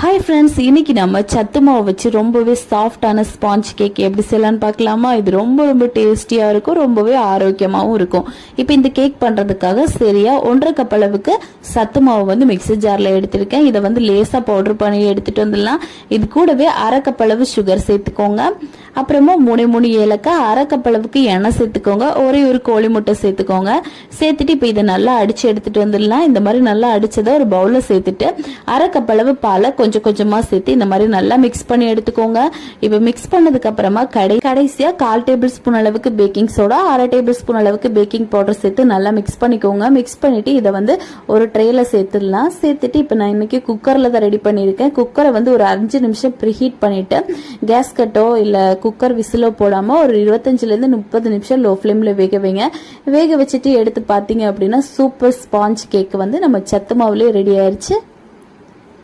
Hi friends, இன்னைக்கு நம்ம சத்து மாவு வச்சு ரொம்பவே சாஃப்டான ஸ்பாஞ்ச் கேக் எப்படி செய்யலான்னு பார்க்கலாமா? இது ரொம்ப ரொம்ப டேஸ்டியா இருக்கும், ரொம்பவே ஆரோக்கியமாகவும் இருக்கும். இப்போ இந்த கேக் பண்றதுக்காக சரியா 1.5 கப் அளவுக்கு சத்து மாவு வந்து மிக்ஸி ஜார்ல எடுத்திருக்கேன். இதை வந்து லேசா பவுடர் பண்ணி எடுத்துட்டு வந்துடலாம். இது கூடவே 1/2 கப் அளவு சுகர் சேர்த்துக்கோங்க. அப்புறமா 3 ஏலக்காய், 1/2 கப் அளவுக்கு எண்ணெய் சேர்த்துக்கோங்க. ஒரு கோழி முட்டை சேர்த்துக்கோங்க. சேர்த்துட்டு இப்போ இதை நல்லா அடிச்சு எடுத்துட்டு வந்துடலாம். இந்த மாதிரி நல்லா அடிச்சதை ஒரு பவுல்ல சேர்த்துட்டு 1/2 கப் அளவு பாலை கொஞ்சம் கொஞ்சமா சேர்த்து இந்த மாதிரி நல்லா மிக்ஸ் பண்ணி எடுத்துக்கோங்க. இப்போ மிக்ஸ் பண்ணதுக்கு அப்புறமா கடைசியா 1/4 டேபிள் ஸ்பூன் அளவுக்கு பேக்கிங் சோடா, 1/2 டேபிள் ஸ்பூன் அளவுக்கு பேக்கிங் பவுடர் சேர்த்து நல்லா மிக்ஸ் பண்ணிக்கோங்க. மிக்ஸ் பண்ணிட்டு இதை வந்து ஒரு ட்ரேல சேர்த்துடலாம். சேர்த்துட்டு இப்போ நான் இன்னைக்கு குக்கர்ல தான் ரெடி பண்ணியிருக்கேன். குக்கரை வந்து ஒரு 5 நிமிஷம் ப்ரீஹீட் பண்ணிட்டு கேஸ் கட்டோ இல்ல குக்கர் விசிலோ போடாம ஒரு 25ல இருந்து 30 நிமிஷம் லோ ஃப்ளேம்ல வேக வைங்க. வேக வச்சுட்டு எடுத்து பாத்தீங்க அப்படின்னா சூப்பர் ஸ்பாஞ்ச் கேக் வந்து நம்ம சத்து மாவுலயே ரெடி ஆயிருச்சு.